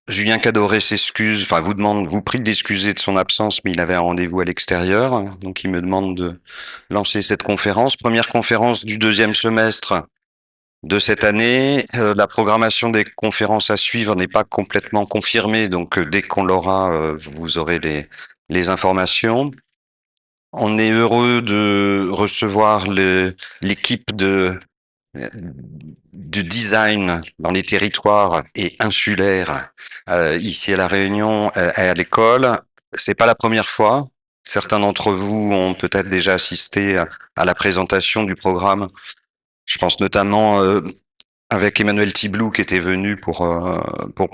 Julien Cadoré s'excuse, enfin vous prie d'excuser de son absence, mais il avait un rendez-vous à l'extérieur, donc il me demande de lancer cette conférence. Première conférence du deuxième semestre de cette année. La programmation des conférences à suivre n'est pas complètement confirmée, donc dès qu'on l'aura, vous aurez les informations. On est heureux de recevoir l'équipe du design dans les territoires et insulaires ici à La Réunion et à l'école. C'est pas la première fois. Certains d'entre vous ont peut-être déjà assisté à la présentation du programme. Je pense notamment avec Emmanuel Tiblou qui était venu pour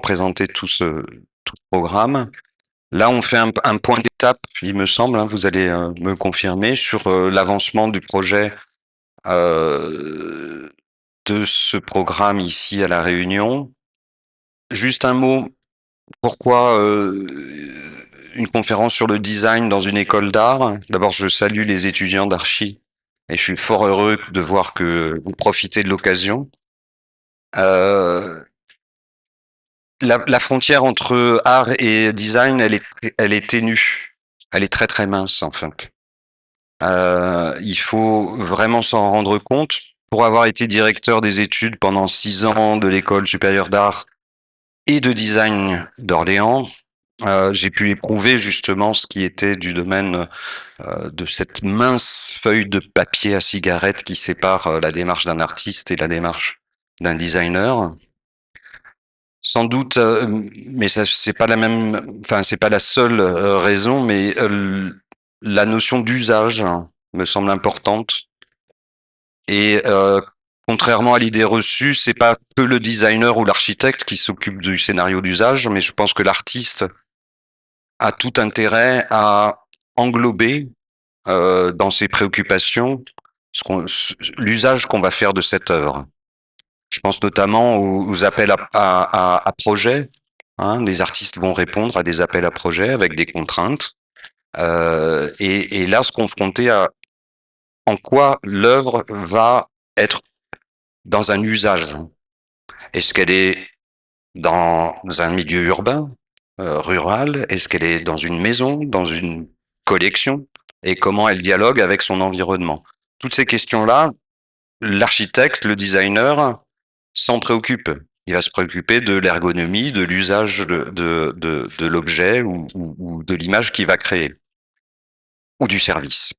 présenter tout ce programme. Là, on fait un point d'étape, il me semble, hein, vous allez me confirmer, sur l'avancement du projet euh, de ce programme ici à La Réunion. Juste un mot, pourquoi une conférence sur le design dans une école d'art? D'abord, je salue les étudiants d'Archi et je suis fort heureux de voir que vous profitez de l'occasion. Euh, la frontière entre art et design, elle est ténue. Elle est très très mince en fait. Il faut vraiment s'en rendre compte. Pour avoir été directeur des études pendant 6 ans de l'école supérieure d'art et de design d'Orléans, j'ai pu éprouver justement ce qui était du domaine de cette mince feuille de papier à cigarette qui sépare la démarche d'un artiste et la démarche d'un designer. Sans doute, mais ça c'est pas la même, enfin c'est pas la seule raison, mais la notion d'usage me semble importante. Et contrairement à l'idée reçue, c'est pas que le designer ou l'architecte qui s'occupe du scénario d'usage, mais je pense que l'artiste a tout intérêt à englober dans ses préoccupations l'usage qu'on va faire de cette œuvre. Je pense notamment aux appels à projets. Hein, les artistes vont répondre à des appels à projets avec des contraintes et là se confronter à en quoi l'œuvre va être dans un usage. Est-ce qu'elle est dans un milieu urbain, rural? Est-ce qu'elle est dans une maison, dans une collection? Et comment elle dialogue avec son environnement? Toutes ces questions-là, l'architecte, le designer, s'en préoccupe. Il va se préoccuper de l'ergonomie, de l'usage de l'objet ou de l'image qu'il va créer, ou du service,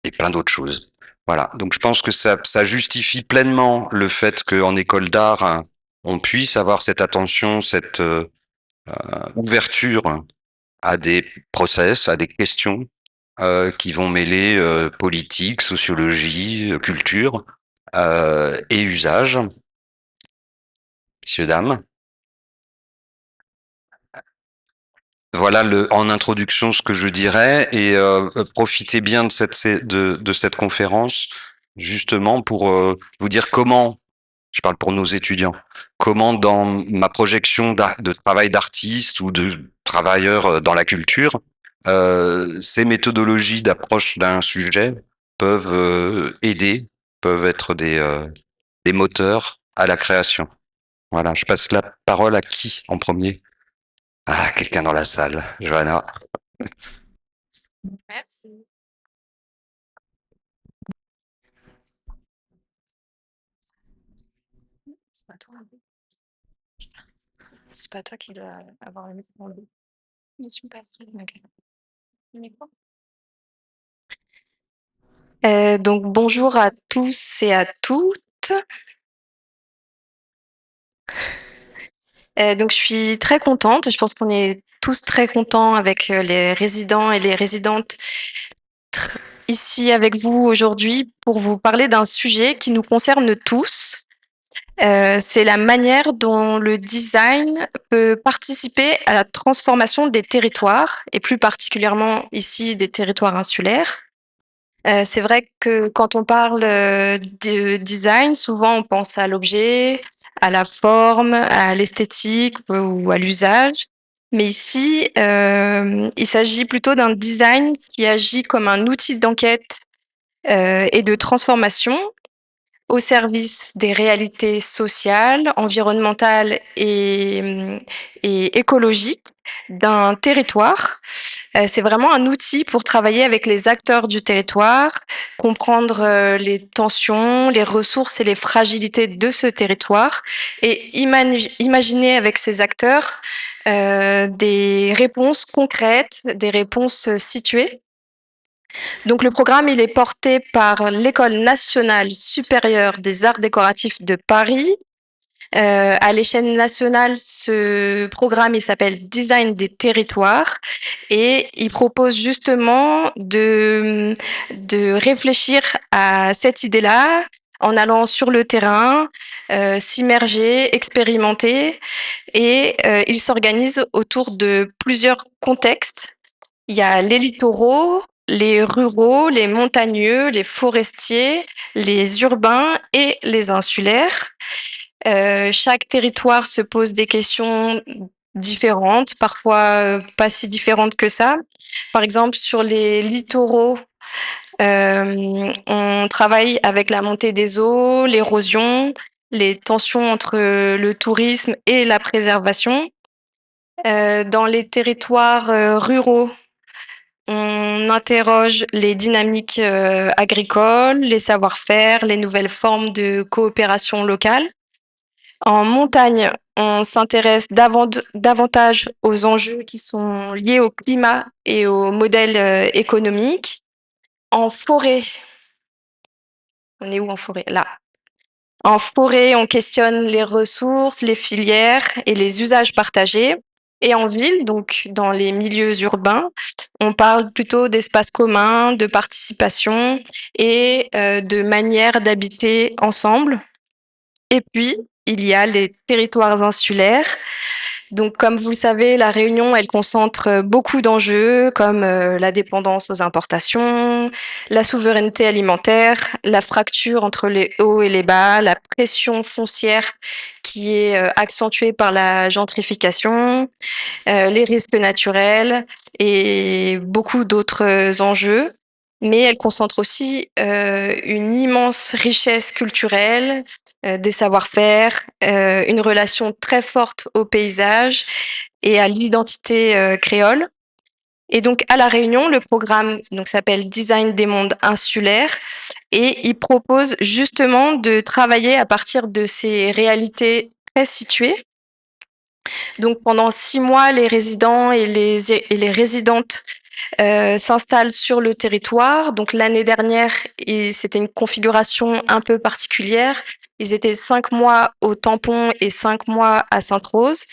et plein d'autres choses. Voilà. Donc je pense que ça justifie pleinement le fait qu'en école d'art, hein, on puisse avoir cette attention, cette ouverture à des process, à des questions qui vont mêler politique, sociologie, culture et usage, messieurs, dames. Voilà en introduction ce que je dirais et profitez bien de cette conférence justement pour vous dire comment, je parle pour nos étudiants, comment dans ma projection de travail d'artiste ou de travailleur dans la culture, ces méthodologies d'approche d'un sujet peuvent aider, peuvent être des moteurs à la création. Voilà, je passe la parole à qui en premier? Ah, quelqu'un dans la salle, Johanna. Merci. C'est pas toi. C'est pas toi qui dois avoir le micro en haut. Je suis pas sûre. Ok. Le micro. Donc bonjour à tous et à toutes. Donc je suis très contente. Je pense qu'on est tous très contents avec les résidents et les résidentes ici avec vous aujourd'hui pour vous parler d'un sujet qui nous concerne tous. C'est la manière dont le design peut participer à la transformation des territoires et plus particulièrement ici des territoires insulaires. C'est vrai que quand on parle de design, souvent on pense à l'objet, à la forme, à l'esthétique ou à l'usage. Mais ici, il s'agit plutôt d'un design qui agit comme un outil d'enquête et de transformation au service des réalités sociales, environnementales et écologiques d'un territoire. C'est vraiment un outil pour travailler avec les acteurs du territoire, comprendre les tensions, les ressources et les fragilités de ce territoire et imaginer avec ces acteurs des réponses concrètes, des réponses situées. Donc le programme, il est porté par l'École nationale supérieure des arts décoratifs de Paris. À l'échelle nationale, ce programme, il s'appelle Design des territoires et il propose justement de réfléchir à cette idée-là en allant sur le terrain, s'immerger, expérimenter et il s'organise autour de plusieurs contextes. Il y a les littoraux, les ruraux, les montagneux, les forestiers, les urbains et les insulaires. Chaque territoire se pose des questions différentes, parfois pas si différentes que ça. Par exemple, sur les littoraux, on travaille avec la montée des eaux, l'érosion, les tensions entre le tourisme et la préservation. Dans les territoires ruraux, on interroge les dynamiques agricoles, les savoir-faire, les nouvelles formes de coopération locale. En montagne, on s'intéresse davantage aux enjeux qui sont liés au climat et au modèle économique. En forêt, on est où en forêt? Là. En forêt, on questionne les ressources, les filières et les usages partagés. Et en ville, donc dans les milieux urbains, on parle plutôt d'espaces communs, de participation et de manière d'habiter ensemble. Et puis, il y a les territoires insulaires. Donc, comme vous le savez, la Réunion, elle concentre beaucoup d'enjeux comme la dépendance aux importations, la souveraineté alimentaire, la fracture entre les hauts et les bas, la pression foncière qui est accentuée par la gentrification, les risques naturels et beaucoup d'autres enjeux. Mais elle concentre aussi une immense richesse culturelle, des savoir-faire, une relation très forte au paysage et à l'identité créole. Et donc à La Réunion, le programme donc, s'appelle Design des mondes insulaires et il propose justement de travailler à partir de ces réalités très situées. Donc pendant 6 mois, les résidents et les résidentes s'installent sur le territoire. Donc l'année dernière, c'était une configuration un peu particulière. Ils étaient 5 mois au Tampon et 5 mois à Sainte-Rose.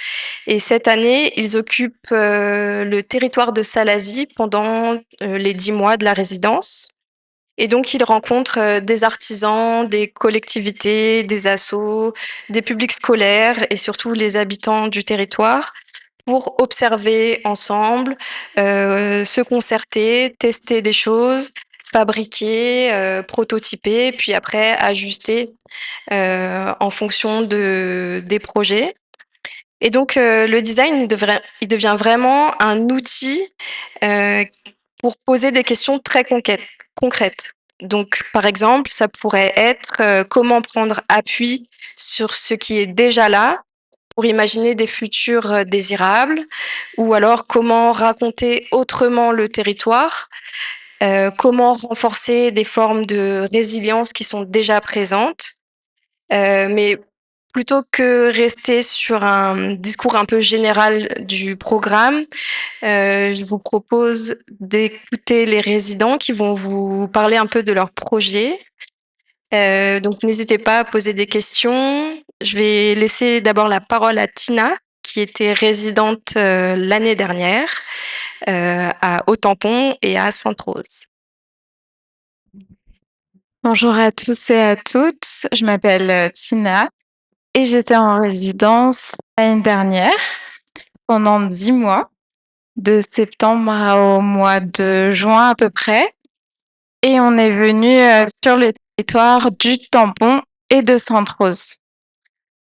Et cette année, ils occupent le territoire de Salazie pendant les 10 mois de la résidence. Et donc, ils rencontrent des artisans, des collectivités, des assos, des publics scolaires et surtout les habitants du territoire pour observer ensemble, se concerter, tester des choses, fabriquer, prototyper, puis après ajuster en fonction des projets. Et donc, le design, il devient vraiment un outil pour poser des questions très concrètes. Donc, par exemple, ça pourrait être comment prendre appui sur ce qui est déjà là pour imaginer des futurs désirables, ou alors comment raconter autrement le territoire, comment renforcer des formes de résilience qui sont déjà présentes, mais plutôt que rester sur un discours un peu général du programme, je vous propose d'écouter les résidents qui vont vous parler un peu de leur projet. Donc n'hésitez pas à poser des questions. Je vais laisser d'abord la parole à Tina, qui était résidente l'année dernière à Haut-Tampon et à Sainte-Rose. Bonjour à tous et à toutes, je m'appelle Tina et j'étais en résidence l'année dernière pendant 10 mois, de septembre au mois de juin à peu près. Et on est venu sur le territoire du Tampon et de Sainte-Rose.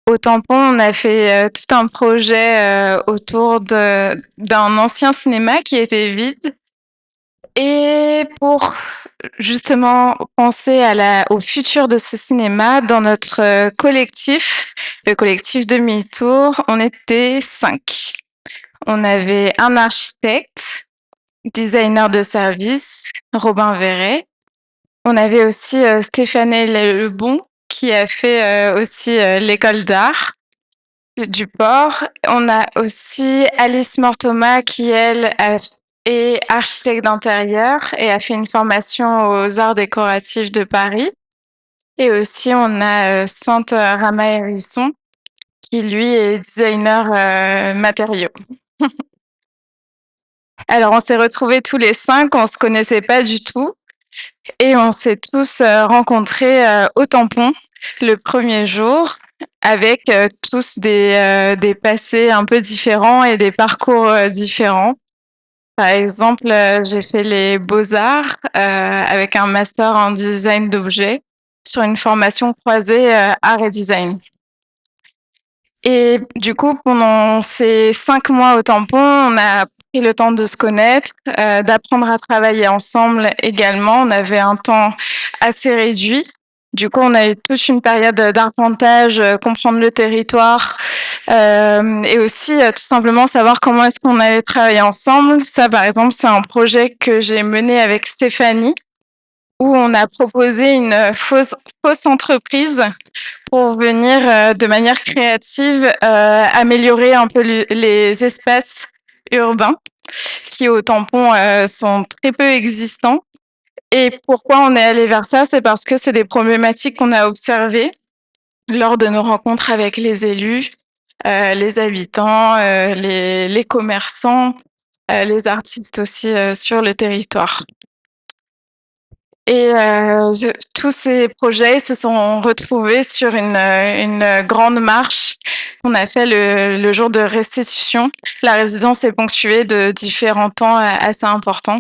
Au Tampon, on a fait tout un projet autour d'un ancien cinéma qui était vide. Et pour justement penser au futur de ce cinéma dans notre collectif, le collectif Demi-Tour. On était 5. On avait un architecte, designer de service, Robin Verret. On avait aussi Stéphanie Lebon qui a fait aussi l'école d'art du port. On a aussi Alice Mortoma qui, elle, est architecte d'intérieur et a fait une formation aux arts décoratifs de Paris. Et aussi, on a Sainte Rama Hérisson qui, lui, est designer matériaux. Alors, on s'est retrouvés tous les 5, on se connaissait pas du tout. Et on s'est tous rencontrés au tampon le premier jour avec tous des passés un peu différents et des parcours différents. Par exemple, j'ai fait les beaux-arts avec un master en design d'objets sur une formation croisée art et design. Et du coup, pendant ces 5 mois au tampon, on a pris le temps de se connaître, d'apprendre à travailler ensemble également. On avait un temps assez réduit. Du coup, on a eu toute une période d'arpentage, comprendre le territoire et aussi tout simplement savoir comment est-ce qu'on allait travailler ensemble. Ça, par exemple, c'est un projet que j'ai mené avec Stéphanie où on a proposé une fausse entreprise pour venir de manière créative améliorer un peu les espaces urbains qui au tampon sont très peu existants. Et pourquoi on est allé vers ça? C'est parce que c'est des problématiques qu'on a observées lors de nos rencontres avec les élus, les habitants, les commerçants, les artistes aussi sur le territoire. Et tous ces projets se sont retrouvés sur une grande marche qu'on a fait le jour de restitution. La résidence est ponctuée de différents temps assez importants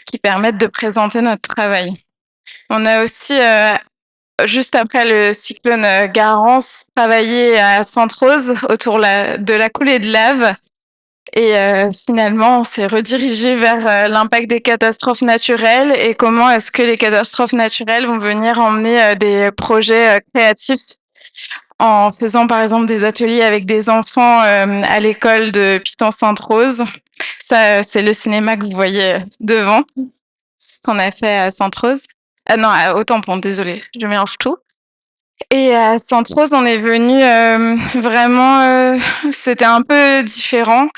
qui permettent de présenter notre travail. On a aussi, juste après le cyclone Garance, travaillé à Sainte-Rose autour de la coulée de lave. Et finalement, on s'est redirigé vers l'impact des catastrophes naturelles et comment est-ce que les catastrophes naturelles vont venir emmener des projets créatifs en faisant par exemple des ateliers avec des enfants à l'école de Piton-Sainte-Rose. Ça, c'est le cinéma que vous voyez devant, qu'on a fait à Sainte-Rose. Ah non, au Tampon, désolé, je mélange tout. Et à Sainte-Rose, on est venu vraiment, c'était un peu différent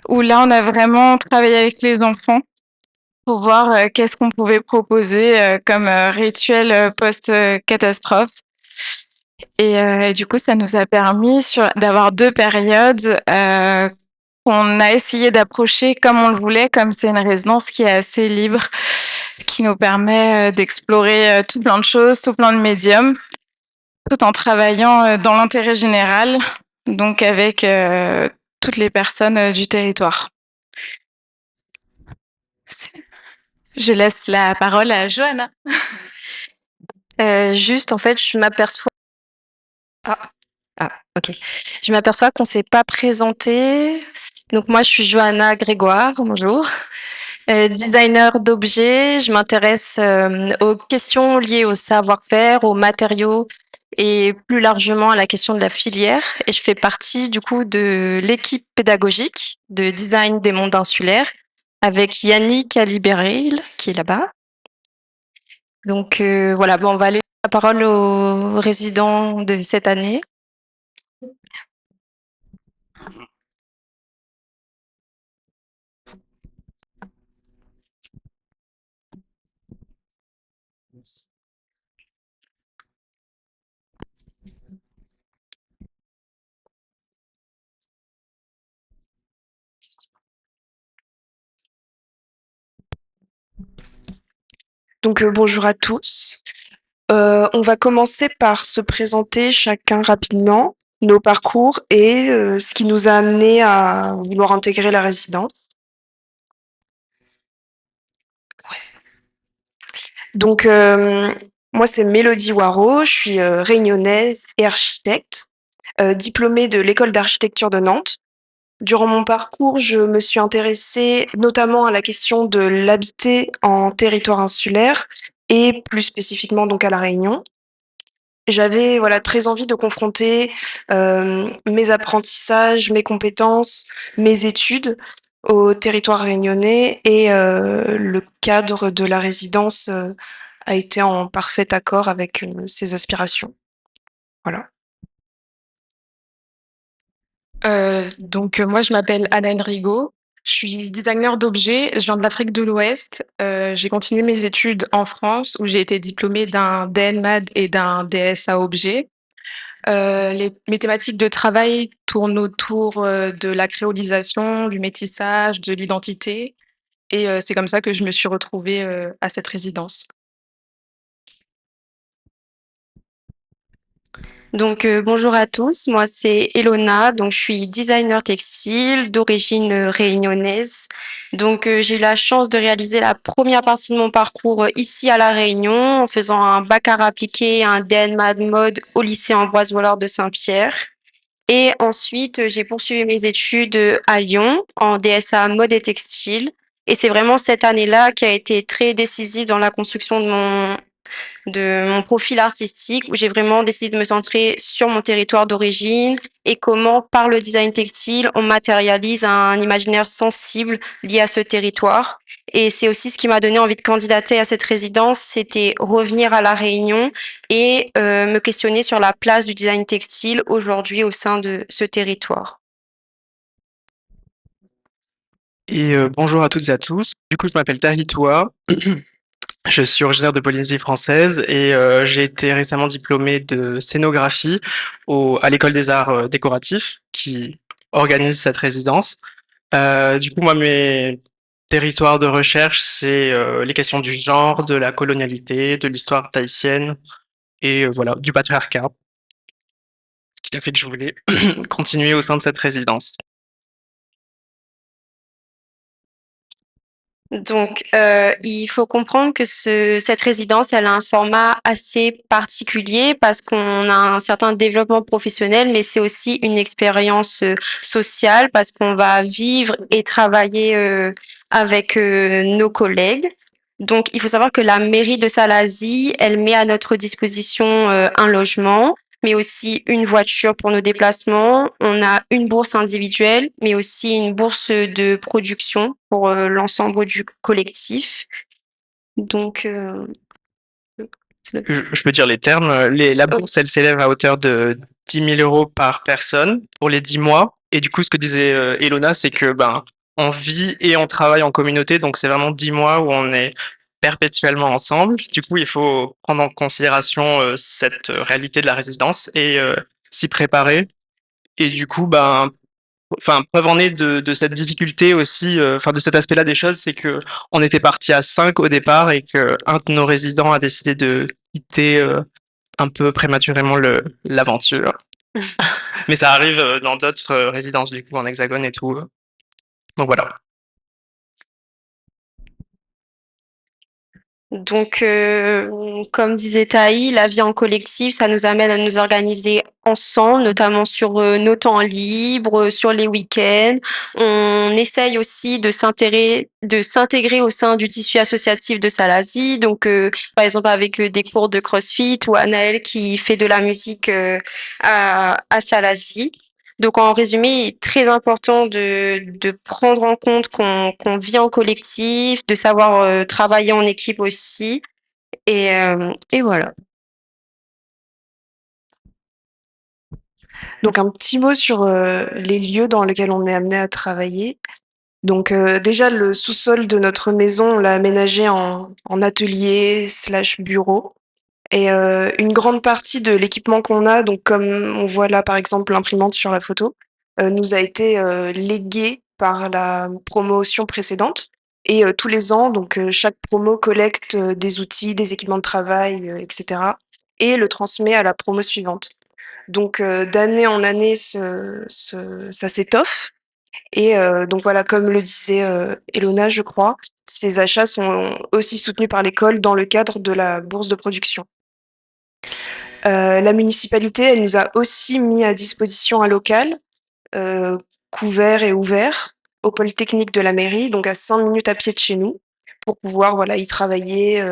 où là, on a vraiment travaillé avec les enfants pour voir qu'est-ce qu'on pouvait proposer comme rituel post-catastrophe. Et du coup, ça nous a permis d'avoir 2 périodes qu'on a essayé d'approcher comme on le voulait, comme c'est une résidence qui est assez libre, qui nous permet d'explorer tout plein de choses, tout plein de médiums, tout en travaillant dans l'intérêt général, donc avec toutes les personnes du territoire. Je laisse la parole à Johanna. Juste, en fait, je m'aperçois. Ok. Je m'aperçois qu'on s'est pas présenté. Donc moi, je suis Johanna Grégoire. Bonjour. Designer d'objets. Je m'intéresse aux questions liées au savoir-faire, aux matériaux et plus largement à la question de la filière. Et je fais partie du coup de l'équipe pédagogique de design des mondes insulaires avec Yannick Alibéril qui est là-bas. Donc voilà, bon, on va laisser la parole aux résidents de cette année. Donc bonjour à tous. On va commencer par se présenter chacun rapidement, nos parcours et ce qui nous a amené à vouloir intégrer la résidence. Donc moi c'est Mélodie Waro, je suis réunionnaise et architecte, diplômée de l'école d'architecture de Nantes. Durant mon parcours, je me suis intéressée notamment à la question de l'habiter en territoire insulaire et plus spécifiquement donc à La Réunion. J'avais voilà très envie de confronter mes apprentissages, mes compétences, mes études au territoire réunionnais et le cadre de la résidence a été en parfait accord avec ces aspirations. Voilà. Moi, je m'appelle Anna Enrigo. Je suis designer d'objets. Je viens de l'Afrique de l'Ouest. J'ai continué mes études en France où j'ai été diplômée d'un DNMAD et d'un DSA objet. Mes thématiques de travail tournent autour de la créolisation, du métissage, de l'identité. Et c'est comme ça que je me suis retrouvée à cette résidence. Donc, bonjour à tous, moi c'est Elona, donc je suis designer textile d'origine réunionnaise. Donc, j'ai eu la chance de réaliser la première partie de mon parcours ici à La Réunion en faisant un bac art appliqué, un DNMAD mode au lycée Ambroise Vollard de Saint-Pierre. Et ensuite, j'ai poursuivi mes études à Lyon en DSA mode et textile. Et c'est vraiment cette année-là qui a été très décisive dans la construction de mon profil artistique où j'ai vraiment décidé de me centrer sur mon territoire d'origine et comment, par le design textile, on matérialise un imaginaire sensible lié à ce territoire. Et c'est aussi ce qui m'a donné envie de candidater à cette résidence, c'était revenir à La Réunion et me questionner sur la place du design textile aujourd'hui au sein de ce territoire. Et bonjour à toutes et à tous. Du coup, je m'appelle Tahitoua. Je suis originaire de Polynésie française et j'ai été récemment diplômé de scénographie à l'École des Arts décoratifs qui organise cette résidence. Du coup, moi, mes territoires de recherche, c'est les questions du genre, de la colonialité, de l'histoire tahitienne et voilà, du patriarcat, ce qui a fait que je voulais continuer au sein de cette résidence. Donc, il faut comprendre que cette résidence, elle a un format assez particulier parce qu'on a un certain développement professionnel, mais c'est aussi une expérience sociale parce qu'on va vivre et travailler avec nos collègues. Donc, il faut savoir que la mairie de Salazie, elle met à notre disposition un logement, mais aussi une voiture pour nos déplacements. On a une bourse individuelle, mais aussi une bourse de production pour l'ensemble du collectif. Donc, Je peux dire les termes. La bourse, elle s'élève à hauteur de 10 000 euros par personne pour les 10 mois. Et du coup, ce que disait Elona, c'est que ben on vit et on travaille en communauté, donc c'est vraiment 10 mois où on est perpétuellement ensemble. Du coup, il faut prendre en considération cette réalité de la résidence et s'y préparer. Et du coup, ben enfin, preuve en est de cette difficulté aussi, enfin de cet aspect-là des choses, c'est que on était parti à 5 au départ et que un de nos résidents a décidé de quitter un peu prématurément l'aventure. Mais ça arrive dans d'autres résidences du coup en Hexagone et tout. Donc voilà. Donc, comme disait Taï, la vie en collectif, ça nous amène à nous organiser ensemble, notamment sur nos temps libres, sur les week-ends. On essaye aussi de s'intégrer au sein du tissu associatif de Salazie. Donc, par exemple, avec des cours de CrossFit ou Anaël qui fait de la musique à Salazie. Donc, en résumé, il est très important de prendre en compte qu'on vit en collectif, de savoir travailler en équipe aussi. Et voilà. Donc un petit mot sur les lieux dans lesquels on est amené à travailler. Donc déjà le sous-sol de notre maison, on l'a aménagé en atelier / bureau. Et une grande partie de l'équipement qu'on a, donc comme on voit là par exemple l'imprimante sur la photo, nous a été léguée par la promotion précédente. Et tous les ans, donc chaque promo collecte des outils, des équipements de travail, etc. et le transmet à la promo suivante. Donc d'année en année, ça s'étoffe. Et donc voilà, comme le disait Elona, je crois, ces achats sont aussi soutenus par l'école dans le cadre de la bourse de production. La municipalité, elle nous a aussi mis à disposition un local couvert et ouvert au Polytechnique de la mairie, donc à 5 minutes à pied de chez nous, pour pouvoir voilà, y travailler,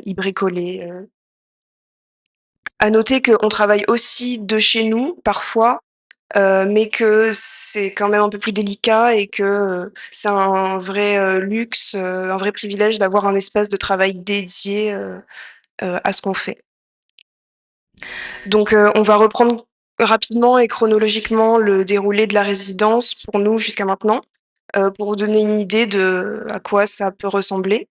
y bricoler. À noter qu'on travaille aussi de chez nous parfois, mais que c'est quand même un peu plus délicat et que c'est un vrai luxe, un vrai privilège d'avoir un espace de travail dédié à ce qu'on fait. Donc on va reprendre rapidement et chronologiquement le déroulé de la résidence pour nous jusqu'à maintenant, pour vous donner une idée de à quoi ça peut ressembler.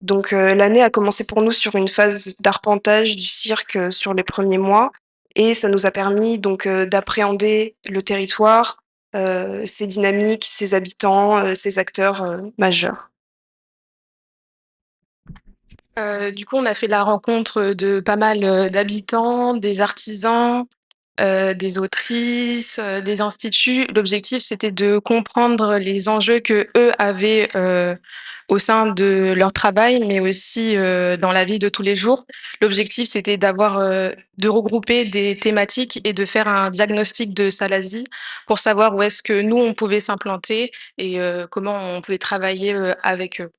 Donc l'année a commencé pour nous sur une phase d'arpentage du cirque, sur les premiers mois et ça nous a permis donc, d'appréhender le territoire, ses dynamiques, ses habitants, ses acteurs, majeurs. Du coup, on a fait la rencontre de pas mal, d'habitants, des artisans, des autrices, des instituts. L'objectif, c'était de comprendre les enjeux qu'eux avaient, au sein de leur travail, mais aussi, dans la vie de tous les jours. L'objectif, c'était de regrouper des thématiques et de faire un diagnostic de Salazie pour savoir où est-ce que nous, on pouvait s'implanter et comment on pouvait travailler, avec eux.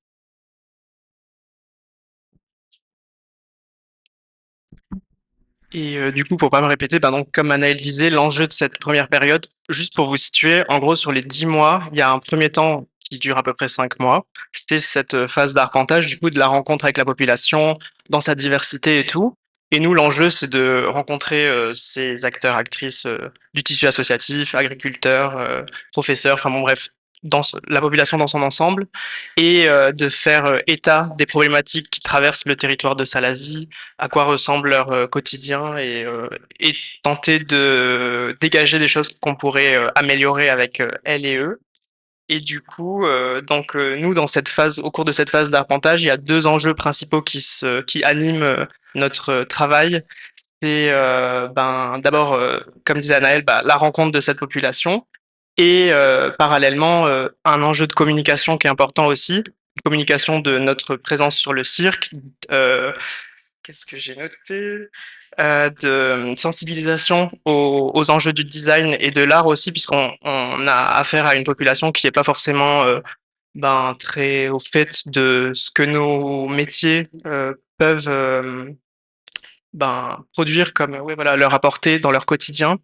Et du coup, pour pas me répéter, ben donc, comme Anaël disait, l'enjeu de cette première période, juste pour vous situer, en gros, sur les 10 mois, il y a un premier temps qui dure à peu près 5 mois. C'était cette phase d'arpentage, du coup, de la rencontre avec la population, dans sa diversité et tout. Et nous, l'enjeu, c'est de rencontrer ces acteurs, actrices du tissu associatif, agriculteurs, professeurs, enfin bon, bref, la population dans son ensemble, et de faire état des problématiques qui traversent le territoire de Salazie, à quoi ressemble leur quotidien et tenter de dégager des choses qu'on pourrait améliorer avec elles et eux. Et du coup, nous, dans cette phase, au cours de cette phase d'arpentage, il y a deux enjeux principaux qui animent notre travail. C'est d'abord, comme disait Anaël, la rencontre de cette population et parallèlement un enjeu de communication qui est important aussi, communication de notre présence sur le cirque. Euh, Qu'est-ce que j'ai noté? De sensibilisation aux enjeux du design et de l'art aussi, puisqu'on a affaire à une population qui n'est pas forcément très au fait de ce que nos métiers peuvent produire comme ouais, voilà, leur apporter dans leur quotidien.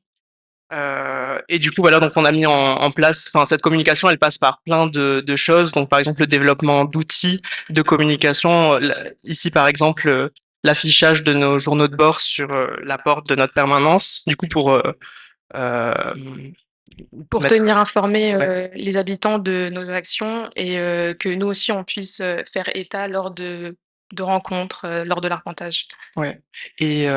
Et du coup, voilà, donc on a mis en place, enfin, cette communication, elle passe par plein de choses. Donc, par exemple, le développement d'outils de communication. Ici, par exemple, l'affichage de nos journaux de bord sur la porte de notre permanence. Du coup, euh, Pour mettre, tenir informés, ouais. les habitants de nos actions et que nous aussi on puisse, faire état lors de rencontres, lors de l'arpentage. Ouais. Et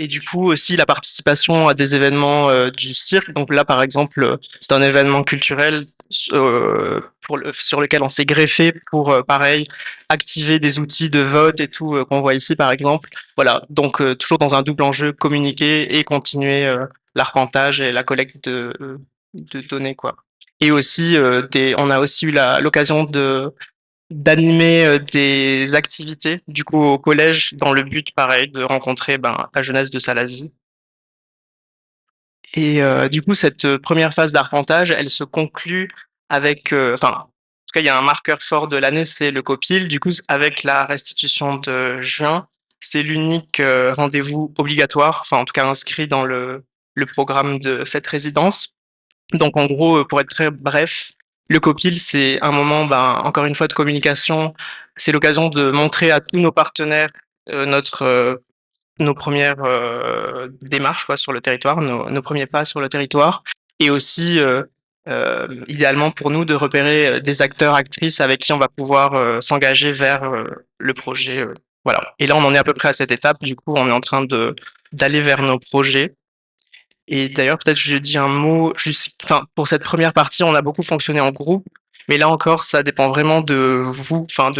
du coup aussi la participation à des événements du cirque. Donc là, par exemple, c'est un événement culturel sur lequel on s'est greffé pour, pareil, activer des outils de vote et tout qu'on voit ici, par exemple. Voilà. Donc toujours dans un double enjeu, communiquer et continuer l'arpentage et la collecte de données, quoi. Et aussi, on a aussi eu l'occasion d'animer des activités du coup au collège dans le but pareil de rencontrer la jeunesse de Salazie. Et du coup cette première phase d'arpentage, elle se conclut avec en tout cas il y a un marqueur fort de l'année, c'est le Copil. Du coup avec la restitution de juin, c'est l'unique rendez-vous obligatoire, enfin en tout cas inscrit dans le programme de cette résidence. Donc en gros, pour être très bref, le copil, c'est un moment, encore une fois, de communication. C'est l'occasion de montrer à tous nos partenaires nos premières démarches quoi, sur le territoire, nos premiers pas sur le territoire. Et aussi, idéalement pour nous, de repérer des acteurs, actrices avec qui on va pouvoir s'engager vers le projet. Voilà. Et là, on en est à peu près à cette étape. Du coup, on est en train d'aller vers nos projets. Et d'ailleurs, peut-être que je dis un mot, enfin, pour cette première partie, on a beaucoup fonctionné en groupe, mais là encore, ça dépend vraiment de vous, enfin,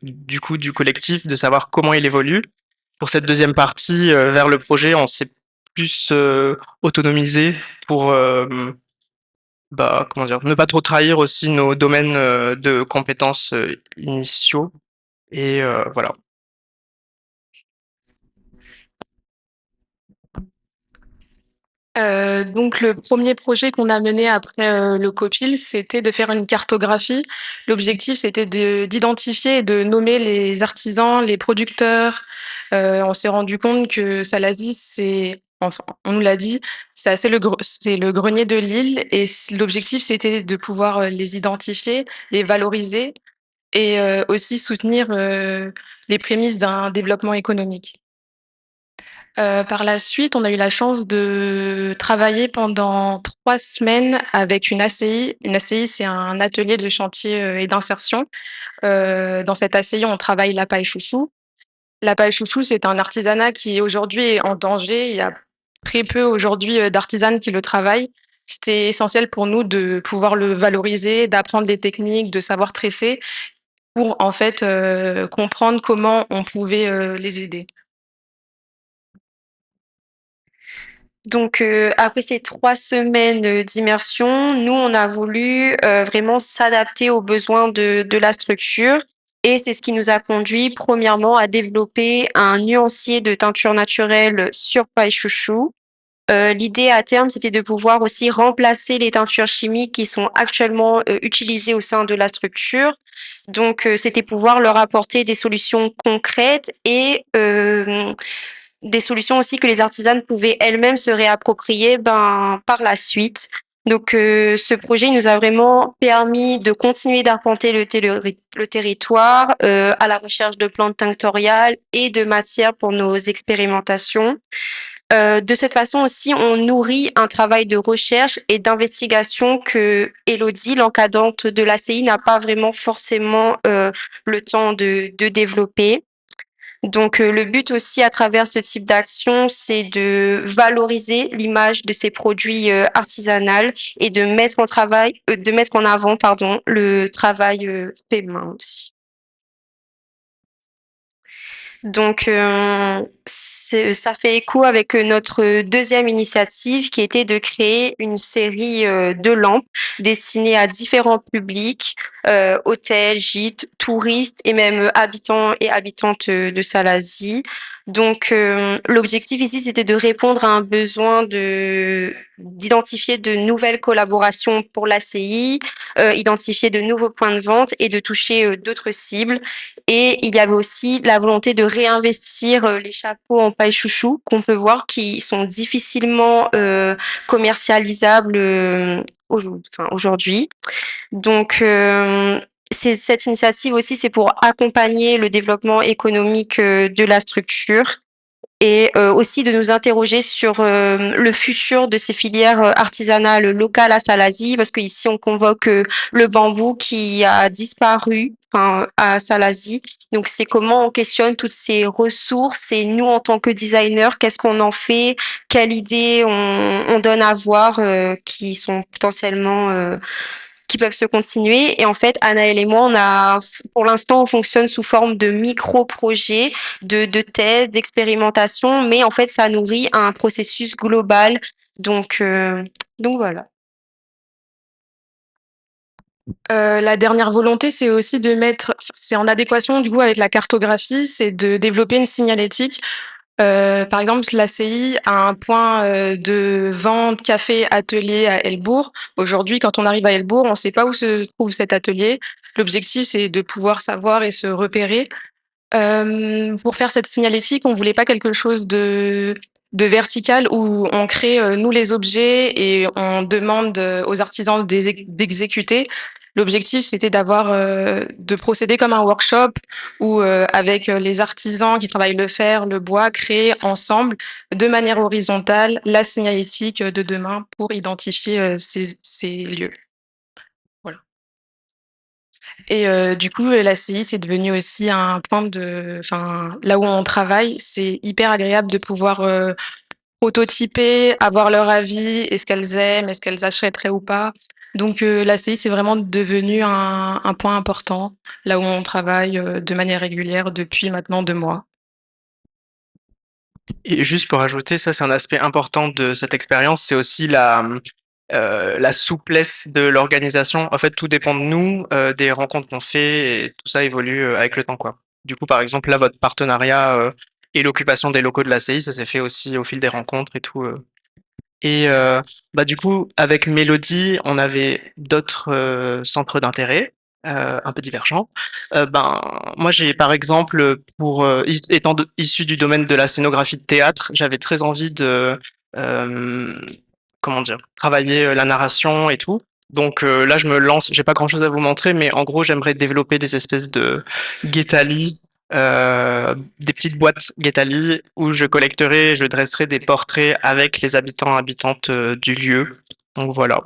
du coup, du collectif, de savoir comment il évolue. Pour cette deuxième partie, vers le projet, on s'est plus autonomisé pour, comment dire, ne pas trop trahir aussi nos domaines de compétences initiaux. Et voilà. Donc le premier projet qu'on a mené après le COPIL, c'était de faire une cartographie. L'objectif, c'était d'identifier et de nommer les artisans, les producteurs. On s'est rendu compte que Salazie, enfin, on nous l'a dit, c'est le grenier de l'île et l'objectif, c'était de pouvoir les identifier, les valoriser et aussi soutenir les prémices d'un développement économique. Par la suite, on a eu la chance de travailler pendant 3 semaines avec une ACI. Une ACI, c'est un atelier de chantier et d'insertion. Dans cette ACI, on travaille la paille chouchou. La paille chouchou, c'est un artisanat qui aujourd'hui est en danger. Il y a très peu aujourd'hui d'artisanes qui le travaillent. C'était essentiel pour nous de pouvoir le valoriser, d'apprendre les techniques, de savoir tresser pour en fait comprendre comment on pouvait les aider. Donc, après ces 3 semaines d'immersion, nous, on a voulu vraiment s'adapter aux besoins de la structure. Et c'est ce qui nous a conduit, premièrement, à développer un nuancier de teinture naturelle sur paille chouchou. L'idée à terme, c'était de pouvoir aussi remplacer les teintures chimiques qui sont actuellement utilisées au sein de la structure. Donc, c'était pouvoir leur apporter des solutions concrètes et des solutions aussi que les artisanes pouvaient elles-mêmes se réapproprier par la suite. Donc, ce projet nous a vraiment permis de continuer d'arpenter le territoire à la recherche de plantes tinctoriales et de matières pour nos expérimentations. De cette façon aussi, on nourrit un travail de recherche et d'investigation que Élodie, l'encadrante de l'ACI, n'a pas vraiment forcément le temps de développer. Donc, le but aussi à travers ce type d'action, c'est de valoriser l'image de ces produits artisanaux et de mettre en avant, pardon, le travail fait main aussi. Donc, ça fait écho avec notre deuxième initiative qui était de créer une série de lampes destinées à différents publics, hôtels, gîtes, touristes et même habitants et habitantes de Salazie. Donc, l'objectif ici, c'était de répondre à un besoin d'identifier de nouvelles collaborations pour l'ACI, identifier de nouveaux points de vente et de toucher d'autres cibles. Et il y avait aussi la volonté de réinvestir les chapeaux en paille chouchou qu'on peut voir qui sont difficilement commercialisables aujourd'hui. Donc, cette initiative aussi, c'est pour accompagner le développement économique de la structure et aussi de nous interroger sur le futur de ces filières artisanales locales à Salazie, parce qu'ici, on convoque le bambou qui a disparu à Salazie. Donc, c'est comment on questionne toutes ces ressources et nous, en tant que designers, qu'est-ce qu'on en fait, quelles idées on donne à voir qui sont potentiellement qui peuvent se continuer. Et en fait, Anaëlle et moi, pour l'instant, on fonctionne sous forme de micro-projets, de thèses, d'expérimentation, mais en fait, ça nourrit un processus global. Donc voilà. La dernière volonté, c'est aussi c'est en adéquation du coup avec la cartographie, c'est de développer une signalétique. Par exemple, l'ACI a un point de vente café atelier à Helbourg. Aujourd'hui, quand on arrive à Helbourg, on ne sait pas où se trouve cet atelier. L'objectif, c'est de pouvoir savoir et se repérer. Pour faire cette signalétique, on voulait pas quelque chose de vertical où on crée nous les objets et on demande aux artisans d'exécuter. L'objectif, c'était de procéder comme un workshop où avec les artisans qui travaillent le fer, le bois, créer ensemble de manière horizontale la signalétique de demain pour identifier ces lieux. Voilà. Et du coup, l'ACI, c'est devenu aussi un point là où on travaille, c'est hyper agréable de pouvoir prototyper, avoir leur avis, est-ce qu'elles aiment, est-ce qu'elles achèteraient ou pas. Donc l'ACI, c'est vraiment devenu un point important, là où on travaille de manière régulière depuis maintenant 2 mois. Et juste pour ajouter, ça c'est un aspect important de cette expérience, c'est aussi la souplesse de l'organisation. En fait, tout dépend de nous, des rencontres qu'on fait, et tout ça évolue avec le temps, quoi. Du coup, par exemple, là, votre partenariat et l'occupation des locaux de la CI, ça s'est fait aussi au fil des rencontres et tout. Et du coup, avec Mélodie, on avait d'autres centres d'intérêt un peu divergents. Moi, j'ai par exemple, étant issu du domaine de la scénographie de théâtre, j'avais très envie de euh, comment dire, travailler la narration et tout. Donc là, je me lance. J'ai pas grand-chose à vous montrer, mais en gros, j'aimerais développer des espèces de Getali, des petites boîtes Getali où je collecterai, je dresserai des portraits avec les habitants habitantes du lieu. Donc voilà.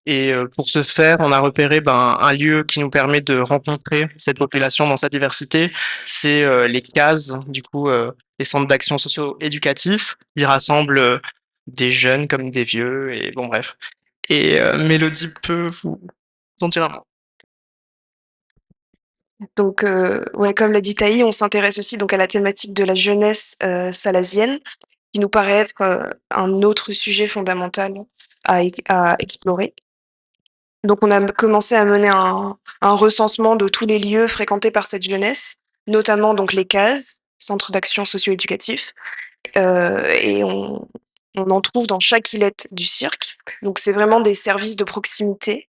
Et pour ce faire, on a repéré un lieu qui nous permet de rencontrer cette population dans sa diversité. C'est les cases, du coup, les centres d'action socio-éducatifs. Ils rassemblent des jeunes comme des vieux, et bon, bref. Et Mélodie peut vous en dire un mot. Donc, ouais, comme l'a dit Taï, on s'intéresse aussi donc à la thématique de la jeunesse salasienne, qui nous paraît être un autre sujet fondamental à explorer. Donc, on a commencé à mener un recensement de tous les lieux fréquentés par cette jeunesse, notamment donc les cases, centres d'action socio-éducatifs, et on en trouve dans chaque îlette du cirque. Donc, c'est vraiment des services de proximité.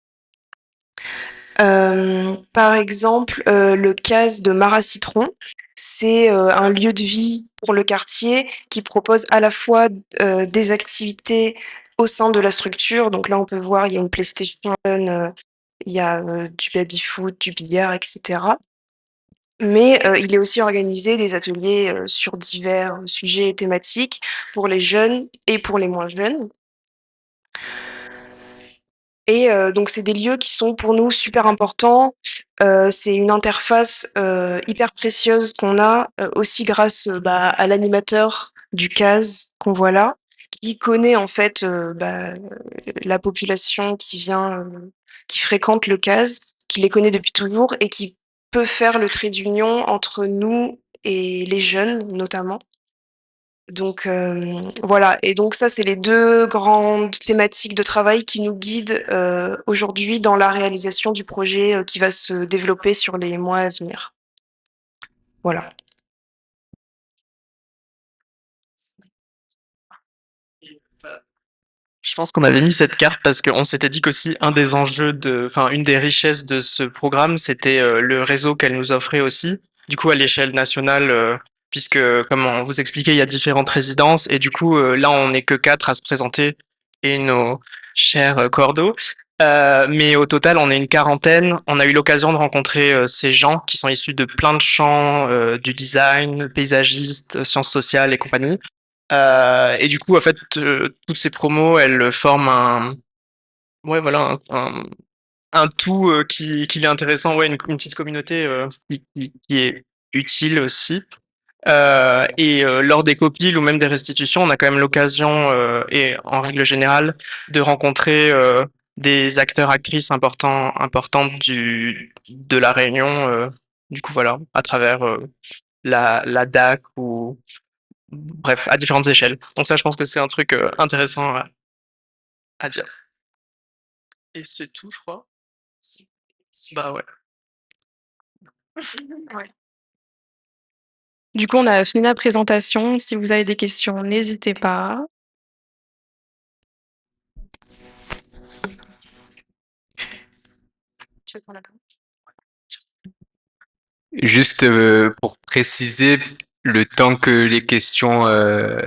Par exemple, le CAS de Mara Citron, c'est un lieu de vie pour le quartier qui propose à la fois des activités au sein de la structure. Donc là, on peut voir, il y a une PlayStation, il y a du baby-foot, du billard, etc. Mais il est aussi organisé des ateliers sur divers sujets et thématiques pour les jeunes et pour les moins jeunes. Et donc c'est des lieux qui sont pour nous super importants. C'est une interface hyper précieuse qu'on a aussi grâce à l'animateur du CAS qu'on voit là, qui connaît en fait la population qui vient, qui fréquente le CAS, qui les connaît depuis toujours et qui peut faire le trait d'union entre nous et les jeunes notamment. Donc voilà, et donc ça, c'est les deux grandes thématiques de travail qui nous guident aujourd'hui dans la réalisation du projet qui va se développer sur les mois à venir. Voilà. Je pense qu'on avait mis cette carte parce qu'on s'était dit qu'aussi une des richesses de ce programme, c'était le réseau qu'elle nous offrait aussi. Du coup, à l'échelle nationale, puisque, comme on vous expliquait, il y a différentes résidences et du coup, là, on n'est que 4 à se présenter et nos chers cordeaux. Mais au total, on est une quarantaine. On a eu l'occasion de rencontrer ces gens qui sont issus de plein de champs, du design, paysagistes, sciences sociales et compagnie. Et du coup, en fait, toutes ces promos, elles forment ouais, voilà, un tout qui est intéressant, ouais, une petite communauté qui est utile aussi. Lors des copiles ou même des restitutions, on a quand même l'occasion, et en règle générale, de rencontrer des acteurs, actrices importantes de la Réunion. Du coup, voilà, à travers la DAC ou bref, à différentes échelles. Donc ça, je pense que c'est un truc intéressant à dire. Et c'est tout, je crois. Bah ouais. Ouais. Du coup, on a fini la présentation. Si vous avez des questions, n'hésitez pas. Tu veux prendre la parole? Juste pour préciser, le temps que les questions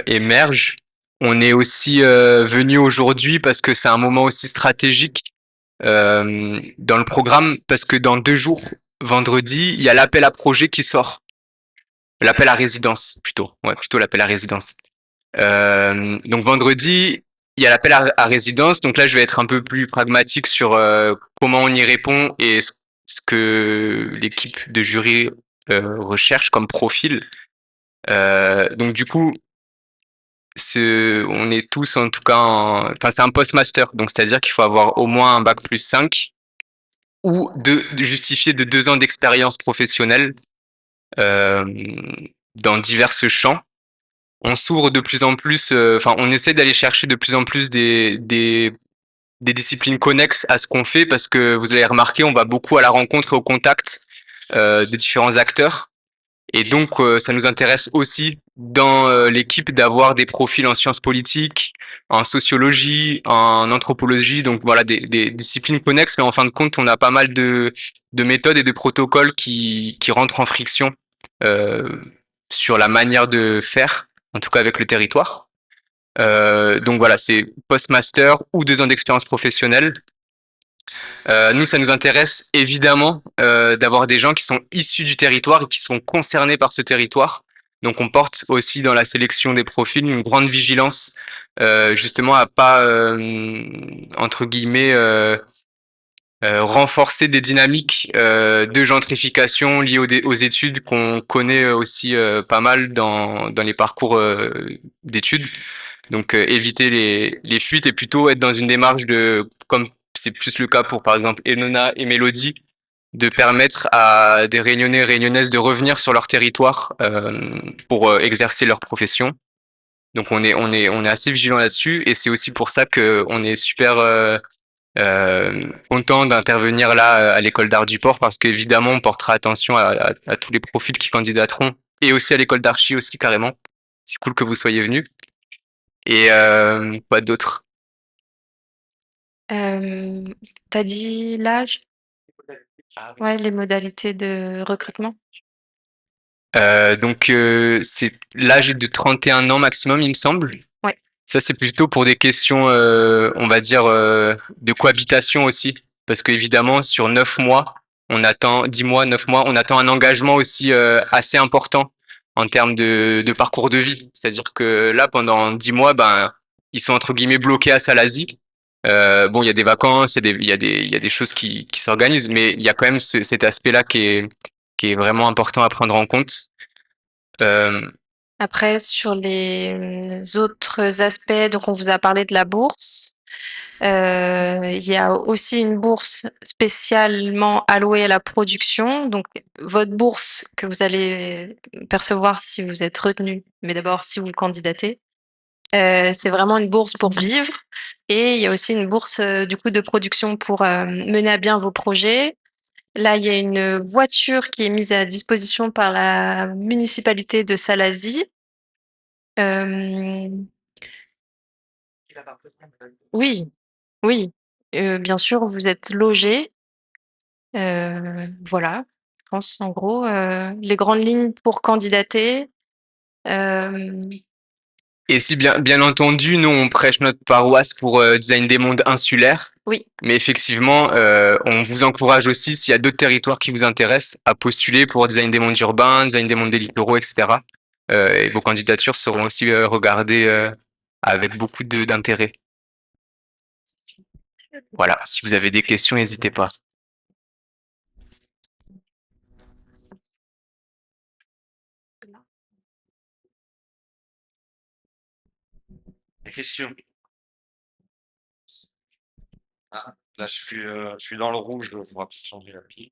émergent, on est aussi venu aujourd'hui parce que c'est un moment aussi stratégique dans le programme, parce que dans 2 jours, vendredi, il y a l'appel à projet qui sort. L'appel à résidence, plutôt. Ouais, plutôt l'appel à résidence. Donc vendredi, il y a l'appel à résidence. Donc là, je vais être un peu plus pragmatique sur comment on y répond et ce que l'équipe de jury recherche comme profil. Donc du coup, on est tous en tout cas enfin c'est un post-master, donc c'est-à-dire qu'il faut avoir au moins un bac plus 5 ou de justifier de 2 ans d'expérience professionnelle euh, dans divers champs. On s'ouvre de plus en plus, enfin on essaie d'aller chercher de plus en plus des disciplines connexes à ce qu'on fait, parce que vous allez remarquer, on va beaucoup à la rencontre et au contact de différents acteurs. Et donc, ça nous intéresse aussi dans l'équipe d'avoir des profils en sciences politiques, en sociologie, en anthropologie, donc voilà, des disciplines connexes, mais en fin de compte, on a pas mal de méthodes et de protocoles qui rentrent en friction sur la manière de faire, en tout cas avec le territoire. Donc voilà, c'est post-master ou 2 ans d'expérience professionnelle. Nous, ça nous intéresse évidemment d'avoir des gens qui sont issus du territoire et qui sont concernés par ce territoire. Donc, on porte aussi dans la sélection des profils une grande vigilance, justement à pas entre guillemets renforcer des dynamiques de gentrification liées aux études qu'on connaît aussi pas mal dans les parcours d'études. Donc éviter les fuites et plutôt être dans une démarche de, comme c'est plus le cas pour par exemple Elona et Mélodie, de permettre à des Réunionnais et Réunionnaises de revenir sur leur territoire pour exercer leur profession. Donc on est assez vigilant là-dessus et c'est aussi pour ça que on est super content d'intervenir là à l'école d'art du port parce qu'évidemment on portera attention à tous les profils qui candidateront et aussi à l'école d'archi aussi carrément. C'est cool que vous soyez venus. Et quoi d'autre? T'as dit l'âge? Ouais, les modalités de recrutement. Donc c'est l'âge est de 31 ans maximum, il me semble. Ouais. Ça c'est plutôt pour des questions, on va dire, de cohabitation aussi, parce qu'évidemment sur 9 mois, on attend 10 mois, 9 mois, on attend un engagement aussi assez important en termes de parcours de vie. C'est-à-dire que là, pendant 10 mois, ben ils sont entre guillemets bloqués à Salazie. Bon, il y a des vacances, il y a des choses qui s'organisent, mais il y a quand même cet aspect-là qui est vraiment important à prendre en compte. Après, sur les autres aspects, donc on vous a parlé de la bourse. Il y a aussi une bourse spécialement allouée à la production. Donc, votre bourse que vous allez percevoir si vous êtes retenu, mais d'abord si vous candidatez, c'est vraiment une bourse pour vivre. Et il y a aussi une bourse du coup de production pour mener à bien vos projets. Là, il y a une voiture qui est mise à disposition par la municipalité de Salazie. Oui, oui, bien sûr, vous êtes logés. Voilà, je pense en gros, les grandes lignes pour candidater. Et si bien entendu, nous on prêche notre paroisse pour Design des mondes insulaires. Oui. Mais effectivement, on vous encourage aussi, s'il y a d'autres territoires qui vous intéressent, à postuler pour Design des mondes urbains, Design des mondes des littoraux, etc. Et vos candidatures seront aussi regardées avec beaucoup d'intérêt. Voilà, si vous avez des questions, n'hésitez pas. Des questions? Ah, là, je suis dans le rouge, il faudra peut-être changer la pile.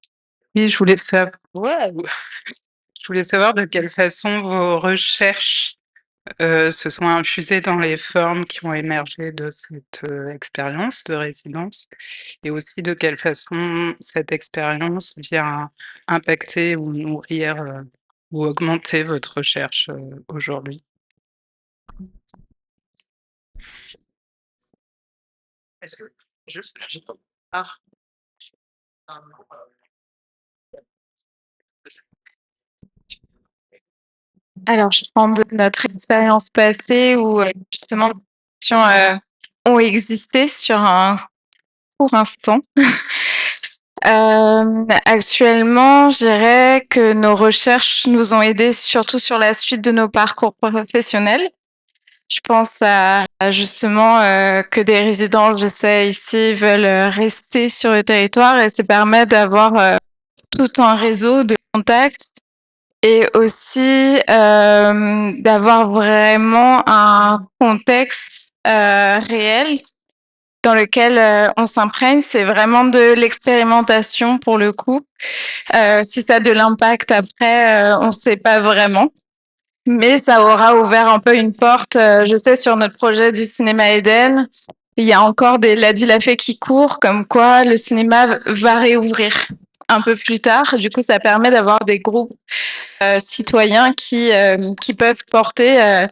Oui, je voulais savoir, je voulais savoir de quelle façon vos recherches se sont infusées dans les formes qui ont émergé de cette expérience de résidence et aussi de quelle façon cette expérience vient impacter ou nourrir ou augmenter votre recherche aujourd'hui. Est-ce que Alors, je prends de notre expérience passée où justement les questions ont existé sur un court instant. Actuellement, je dirais que nos recherches nous ont aidés surtout sur la suite de nos parcours professionnels. Je pense à justement que des résidents, je sais, ici veulent rester sur le territoire et ça permet d'avoir tout un réseau de contacts et aussi d'avoir vraiment un contexte réel dans lequel on s'imprègne. C'est vraiment de l'expérimentation pour le coup. Si ça a de l'impact après, on ne sait pas vraiment. Mais ça aura ouvert un peu une porte. Je sais, sur notre projet du cinéma Eden, il y a encore des ladis-la-fée qui courent, comme quoi le cinéma va réouvrir. un peu plus tard. Du coup, ça permet d'avoir des groupes citoyens qui peuvent porter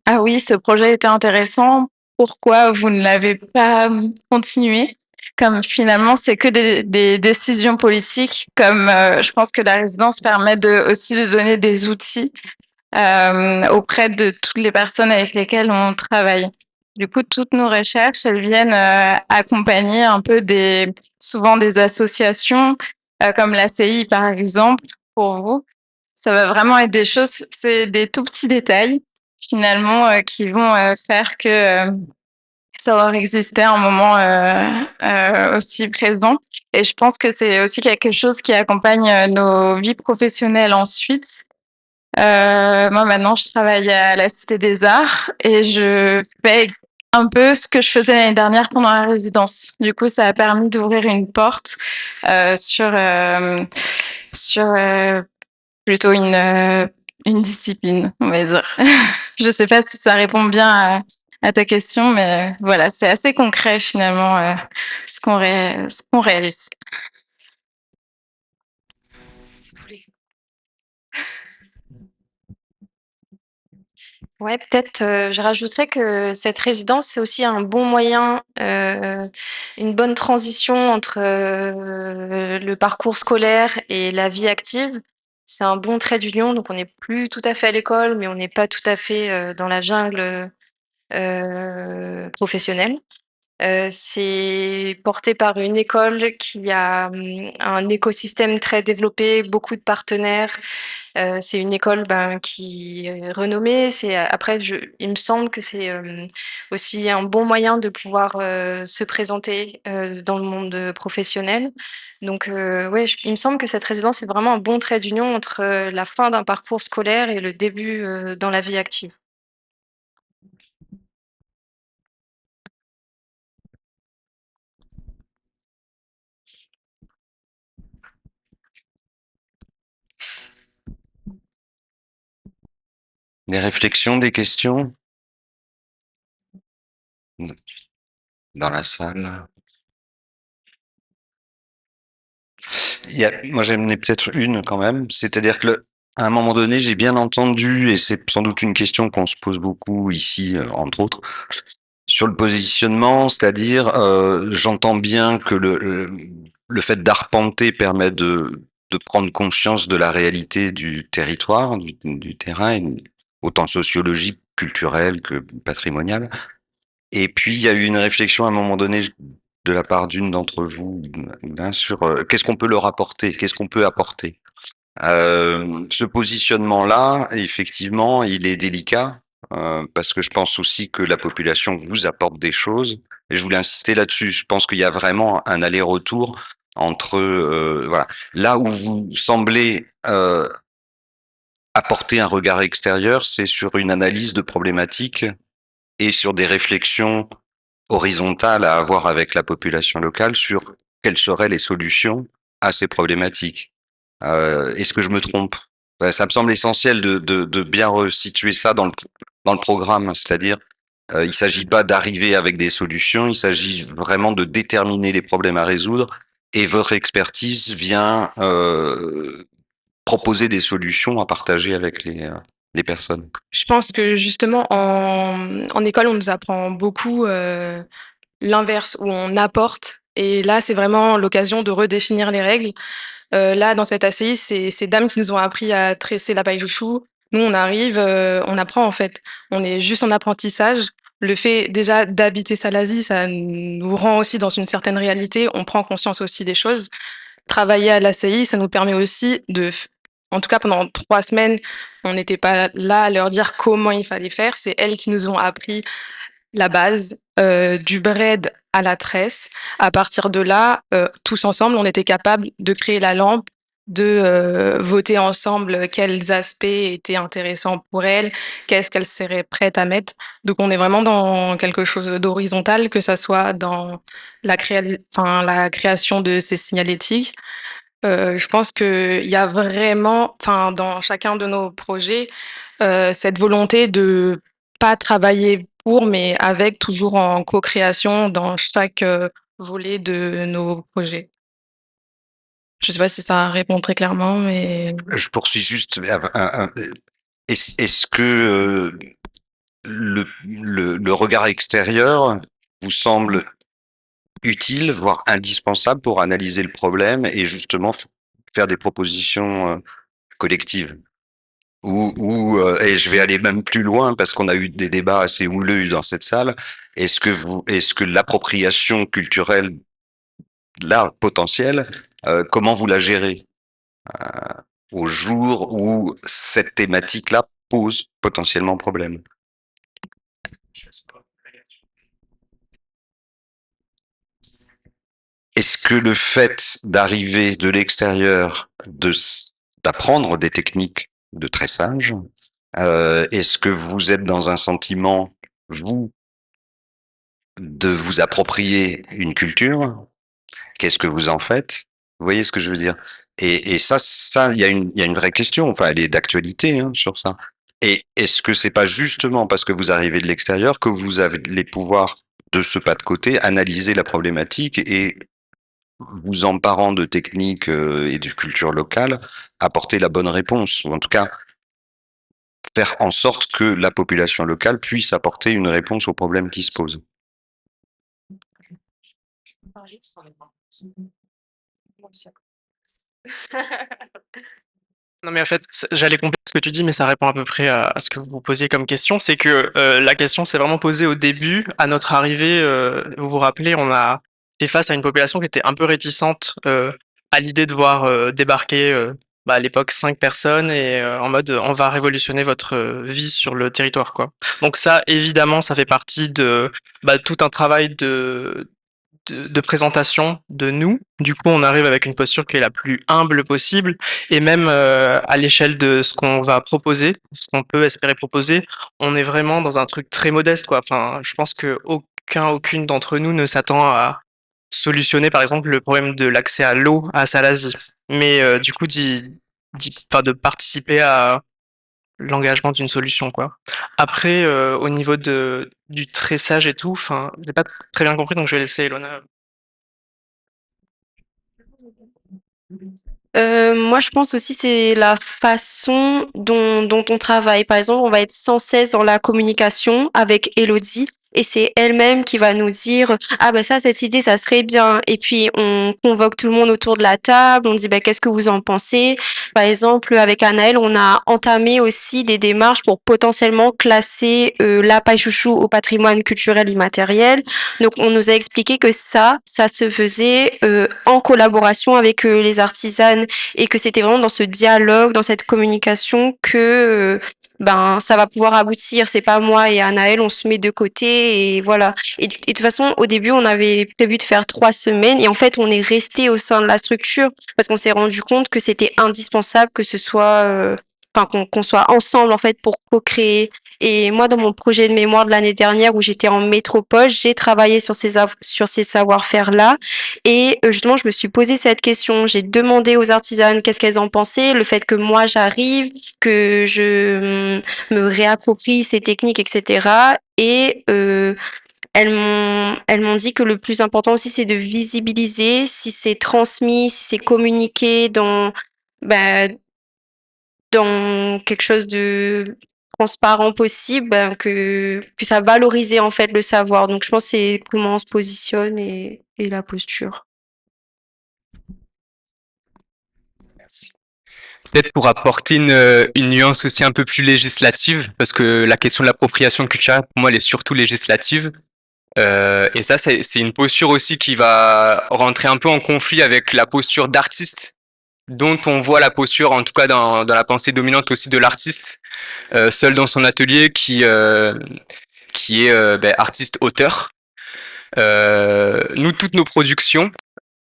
ah oui, ce projet était intéressant, pourquoi vous ne l'avez pas continué? Comme finalement, c'est que des décisions politiques, comme je pense que la résidence permet aussi de donner des outils auprès de toutes les personnes avec lesquelles on travaille. Du coup, toutes nos recherches, elles viennent accompagner un peu souvent des associations comme l'ACI, par exemple, pour vous. Ça va vraiment être des choses, c'est des tout petits détails finalement qui vont faire que ça aura existé à un moment aussi présent. Et je pense que c'est aussi quelque chose qui accompagne nos vies professionnelles ensuite. Moi, maintenant, je travaille à la Cité des Arts et je fais un peu ce que je faisais l'année dernière pendant la résidence. Du coup, ça a permis d'ouvrir une porte sur plutôt une discipline, on va dire. Je sais pas si ça répond bien à ta question, mais voilà, c'est assez concret finalement ce qu'on réalise. Ouais, peut-être, je rajouterais que cette résidence, c'est aussi un bon moyen, une bonne transition entre, le parcours scolaire et la vie active. C'est un bon trait d'union, donc on n'est plus tout à fait à l'école, mais on n'est pas tout à fait, dans la jungle, professionnelle. C'est porté par une école qui a, un écosystème très développé, beaucoup de partenaires. C'est une école, qui est renommée. Après il me semble que c'est, aussi un bon moyen de pouvoir, se présenter, dans le monde, professionnel. Donc, ouais, il me semble que cette résidence est vraiment un bon trait d'union entre, la fin d'un parcours scolaire et le début, dans la vie active. Des réflexions, des questions dans la salle? Moi, j'en ai peut-être une quand même. C'est-à-dire que à un moment donné, j'ai bien entendu, et c'est sans doute une question qu'on se pose beaucoup ici, entre autres, sur le positionnement, c'est-à-dire, j'entends bien que le fait d'arpenter permet de prendre conscience de la réalité du territoire, du terrain, autant sociologique, culturel que patrimonial. Et puis, il y a eu une réflexion à un moment donné de la part d'une d'entre vous, d'un, sur qu'est-ce qu'on peut leur apporter, qu'est-ce qu'on peut apporter. Ce positionnement-là, effectivement, il est délicat parce que je pense aussi que la population vous apporte des choses. Et je voulais insister là-dessus. Je pense qu'il y a vraiment un aller-retour entre voilà, là où vous semblez apporter un regard extérieur, c'est sur une analyse de problématiques et sur des réflexions horizontales à avoir avec la population locale sur quelles seraient les solutions à ces problématiques. Est-ce que je me trompe? Ça me semble essentiel de bien resituer ça dans le programme, c'est-à-dire il ne s'agit pas d'arriver avec des solutions, il s'agit vraiment de déterminer les problèmes à résoudre et votre expertise vient proposer des solutions à partager avec les personnes. Je pense que justement en école, on nous apprend beaucoup, l'inverse où on apporte et là, c'est vraiment l'occasion de redéfinir les règles. Là, dans cette ACI, c'est ces dames qui nous ont appris à tresser la paille de chou. Nous, on arrive, on apprend en fait. On est juste en apprentissage. Le fait déjà d'habiter Salazie, ça nous rend aussi dans une certaine réalité. On prend conscience aussi des choses. Travailler à l'ACI, ça nous permet aussi en tout cas pendant 3 semaines, on n'était pas là à leur dire comment il fallait faire. C'est elles qui nous ont appris la base, du bread à la tresse. À partir de là, tous ensemble, on était capable de créer la lampe, de, voter ensemble quels aspects étaient intéressants pour elles, qu'est-ce qu'elles seraient prêtes à mettre. Donc on est vraiment dans quelque chose d'horizontal, que ça soit dans la création de ces signalétiques. Je pense qu'il y a vraiment, dans chacun de nos projets, cette volonté de pas travailler pour, mais avec, toujours en co-création dans chaque, volet de nos projets. Je sais pas si ça répond très clairement, mais Je poursuis juste. Est-ce que le regard extérieur vous semble utile, voire indispensable pour analyser le problème et justement faire des propositions collectives? Et je vais aller même plus loin parce qu'on a eu des débats assez houleux dans cette salle. Est-ce que l'appropriation culturelle, là, potentielle, comment vous la gérez au jour où cette thématique-là pose potentiellement problème? Est-ce que le fait d'arriver de l'extérieur, d'apprendre des techniques de tressage, est-ce que vous êtes dans un sentiment, vous, de vous approprier une culture? Qu'est-ce que vous en faites? Vous voyez ce que je veux dire? Et ça, il y a une vraie question. Enfin, elle est d'actualité hein, sur ça. Et est-ce que c'est pas justement parce que vous arrivez de l'extérieur que vous avez les pouvoirs de ce pas de côté, analyser la problématique et vous emparant de techniques et de culture locale, apporter la bonne réponse, ou en tout cas faire en sorte que la population locale puisse apporter une réponse aux problèmes qui se posent. Non, mais en fait, j'allais compléter ce que tu dis, mais ça répond à peu près à ce que vous posiez comme question. C'est que la question s'est vraiment posée au début, à notre arrivée. Vous vous rappelez, on a fait face à une population qui était un peu réticente à l'idée de voir débarquer à l'époque 5 personnes et en mode on va révolutionner votre vie sur le territoire, quoi. Donc ça, évidemment, ça fait partie de tout un travail de présentation de nous. Du coup, on arrive avec une posture qui est la plus humble possible et même à l'échelle de ce qu'on va proposer, ce qu'on peut espérer proposer, on est vraiment dans un truc très modeste, quoi. Enfin, je pense que aucune d'entre nous ne s'attend à solutionner, par exemple, le problème de l'accès à l'eau à Salazie. Mais du coup, de participer à l'engagement d'une solution, quoi. Après, au niveau du tressage et tout, enfin, j'ai pas très bien compris, donc je vais laisser Elona. Moi, je pense aussi c'est la façon dont on travaille. Par exemple, on va être sans cesse dans la communication avec Elodie et c'est elle-même qui va nous dire ah ben ça cette idée ça serait bien et puis on convoque tout le monde autour de la table, on dit ben qu'est-ce que vous en pensez? Par exemple, avec Anaël, on a entamé aussi des démarches pour potentiellement classer la paille chouchou au patrimoine culturel immatériel. Donc on nous a expliqué que ça se faisait en collaboration avec les artisanes et que c'était vraiment dans ce dialogue, dans cette communication que ça va pouvoir aboutir. C'est pas moi et Anaël, on se met de côté et voilà. Et de toute façon, au début, on avait prévu de faire 3 semaines et en fait, on est resté au sein de la structure parce qu'on s'est rendu compte que c'était indispensable que ce soit, qu'on soit ensemble en fait pour co-créer. Et moi, dans mon projet de mémoire de l'année dernière où j'étais en métropole, j'ai travaillé sur ces savoir-faire-là. Et justement, je me suis posé cette question. J'ai demandé aux artisanes qu'est-ce qu'elles en pensaient, le fait que moi j'arrive, que je me réapproprie ces techniques, etc. Et elles m'ont dit que le plus important aussi, c'est de visibiliser si c'est transmis, si c'est communiqué bah, dans quelque chose de transparent possible, que ça valorisait en fait le savoir. Donc je pense que c'est comment on se positionne et la posture. Peut-être pour apporter une nuance aussi un peu plus législative, parce que la question de l'appropriation culturelle, pour moi, elle est surtout législative. Et ça, c'est une posture aussi qui va rentrer un peu en conflit avec la posture d'artiste, dont on voit la posture, en tout cas dans la pensée dominante aussi de l'artiste, seul dans son atelier, qui est artiste-auteur. Nous, toutes nos productions,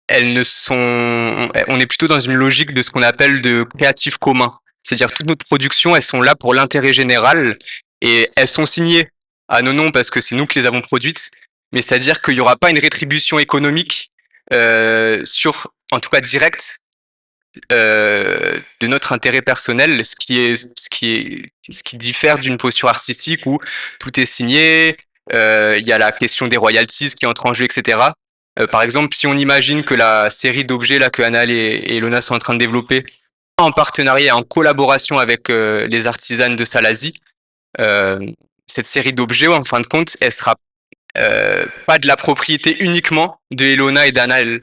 on est plutôt dans une logique de ce qu'on appelle de créatif commun. C'est-à-dire toutes nos productions, elles sont là pour l'intérêt général et elles sont signées à nos noms parce que c'est nous qui les avons produites. Mais c'est-à-dire qu'il n'y aura pas une rétribution économique en tout cas directe, de notre intérêt personnel, ce qui diffère d'une posture artistique où tout est signé, il y a la question des royalties qui entre en jeu, etc. Par exemple, si on imagine que la série d'objets là que Anal et Elona sont en train de développer en partenariat, en collaboration avec les artisanes de Salazie, cette série d'objets, en fin de compte, elle sera pas de la propriété uniquement de Elona et d'Anal.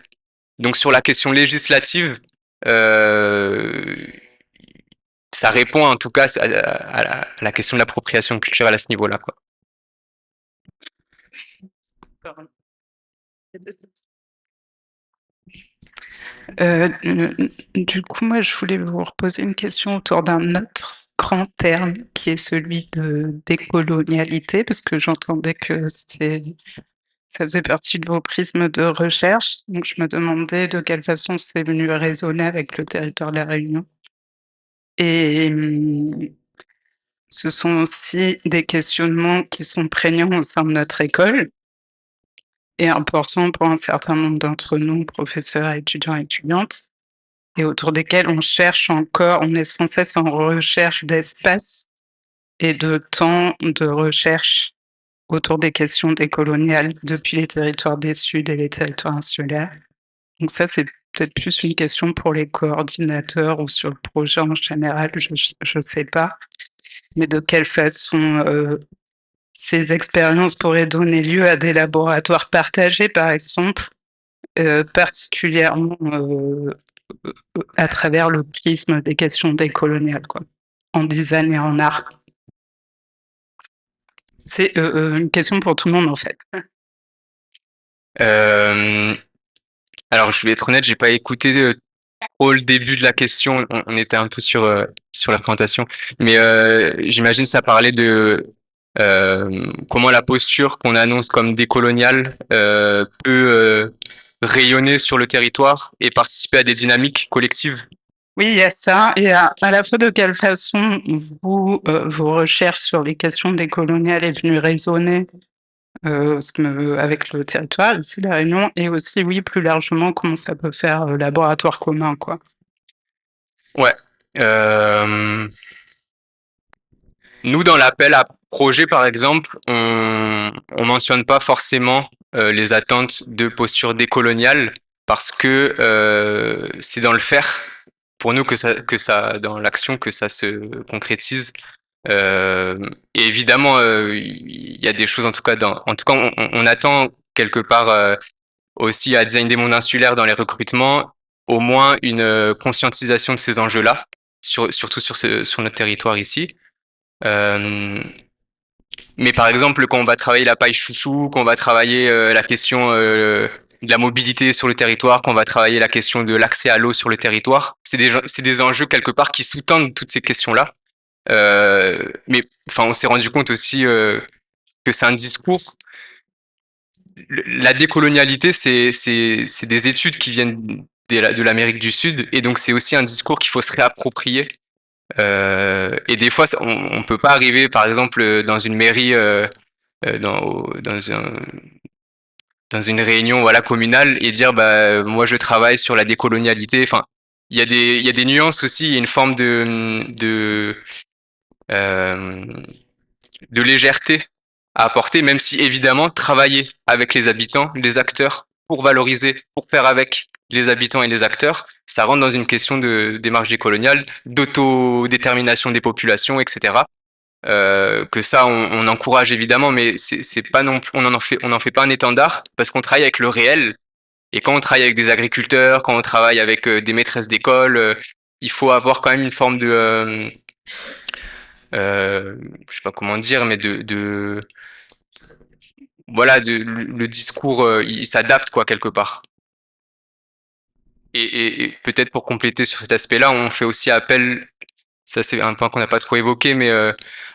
Donc sur la question législative, ça répond en tout cas à la question de l'appropriation culturelle à ce niveau-là, quoi. Du coup, moi, je voulais vous reposer une question autour d'un autre grand terme qui est celui de décolonialité, parce que j'entendais que ça faisait partie de vos prismes de recherche. Donc, je me demandais de quelle façon c'est venu résonner avec le territoire de la Réunion. Et ce sont aussi des questionnements qui sont prégnants au sein de notre école et importants pour un certain nombre d'entre nous, professeurs, étudiants et étudiantes, et autour desquels on cherche encore, on est sans cesse en recherche d'espace et de temps de recherche autour des questions décoloniales depuis les territoires des Suds et les territoires insulaires. Donc ça, c'est peut-être plus une question pour les coordinateurs ou sur le projet en général, je sais pas. Mais de quelle façon ces expériences pourraient donner lieu à des laboratoires partagés, par exemple, particulièrement à travers le prisme des questions décoloniales, quoi, en design et en art. C'est une question pour tout le monde, en fait. Alors, je vais être honnête, j'ai pas écouté trop le début de la question. On était un peu sur la présentation, mais j'imagine ça parlait de comment la posture qu'on annonce comme décoloniale peut rayonner sur le territoire et participer à des dynamiques collectives. Oui, il y a ça. Et à la fois de quelle façon vos recherches sur les questions décoloniales est venue résonner avec le territoire, ici la Réunion, et aussi, oui, plus largement, comment ça peut faire laboratoire commun, quoi. Ouais. Nous, dans l'appel à projet, par exemple, on mentionne pas forcément les attentes de posture décoloniale parce que c'est dans le faire, pour nous, que ça, dans l'action, que ça se concrétise. Et évidemment, il y a des choses, en tout cas, on attend quelque part aussi à Design des mondes insulaires dans les recrutements, au moins une conscientisation de ces enjeux-là, surtout sur notre territoire ici. Mais par exemple, quand on va travailler la paille chouchou, quand on va travailler la question de la mobilité sur le territoire, quand on va travailler la question de l'accès à l'eau sur le territoire, c'est des enjeux quelque part qui sous-tendent toutes ces questions-là. Mais enfin, on s'est rendu compte aussi que c'est un discours. La décolonialité, c'est des études qui viennent de l'Amérique du Sud, et donc c'est aussi un discours qu'il faut se réapproprier. Et des fois, on peut pas arriver, par exemple, dans une mairie, dans une réunion, voilà, communale, et dire, bah, moi, je travaille sur la décolonialité. Enfin, il y a des nuances aussi, il y a une forme de légèreté à apporter, même si évidemment travailler avec les habitants, les acteurs, pour valoriser, pour faire avec les habitants et les acteurs, ça rentre dans une question de démarche décoloniale, d'autodétermination des populations, etc. Que ça, on encourage évidemment, mais c'est pas non plus, on en fait pas un étendard parce qu'on travaille avec le réel. Et quand on travaille avec des agriculteurs, quand on travaille avec des maîtresses d'école, il faut avoir quand même une forme de je sais pas comment dire, mais voilà, le discours, il s'adapte quoi quelque part. Et peut-être pour compléter sur cet aspect-là, on fait aussi appel, ça c'est un point qu'on n'a pas trop évoqué, mais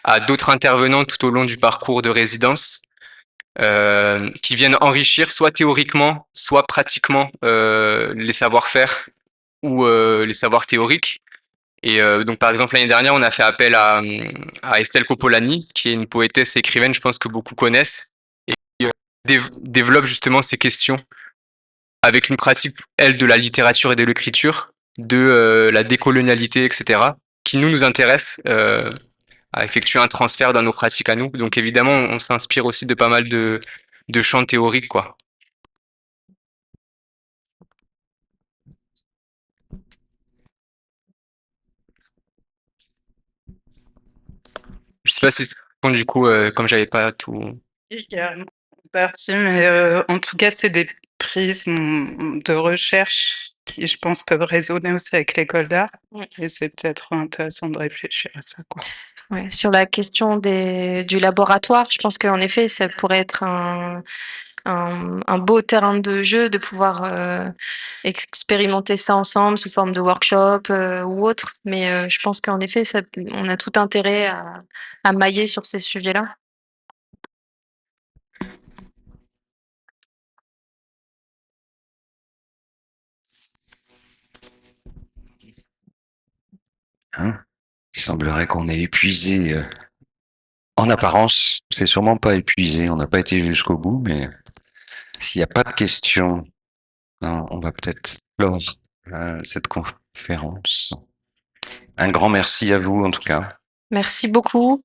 à d'autres intervenants tout au long du parcours de résidence qui viennent enrichir soit théoriquement, soit pratiquement les savoir-faire ou les savoirs théoriques. Et donc, par exemple, l'année dernière, on a fait appel à Estelle Copolani, qui est une poétesse et écrivaine, je pense que beaucoup connaissent, et qui développe justement ces questions avec une pratique, elle, de la littérature et de l'écriture, de la décolonialité, etc., qui nous intéresse à effectuer un transfert dans nos pratiques à nous. Donc, évidemment, on s'inspire aussi de pas mal de champs théoriques, quoi. sais pas si bon, du coup, comme j'avais pas tout. Carrément partie, mais en tout cas, c'est des prismes de recherche qui, je pense, peuvent résonner aussi avec l'école d'art. Ouais. Et c'est peut-être intéressant de réfléchir à ça, quoi. Ouais, sur la question du laboratoire, je pense qu'en effet, ça pourrait être un beau terrain de jeu de pouvoir expérimenter ça ensemble sous forme de workshop ou autre. Mais je pense qu'en effet, on a tout intérêt à mailler sur ces sujets-là. Hein, il semblerait qu'on ait épuisé. En apparence, c'est sûrement pas épuisé. On n'a pas été jusqu'au bout, mais s'il n'y a pas de questions, hein, on va peut-être clore cette conférence. Un grand merci à vous, en tout cas. Merci beaucoup.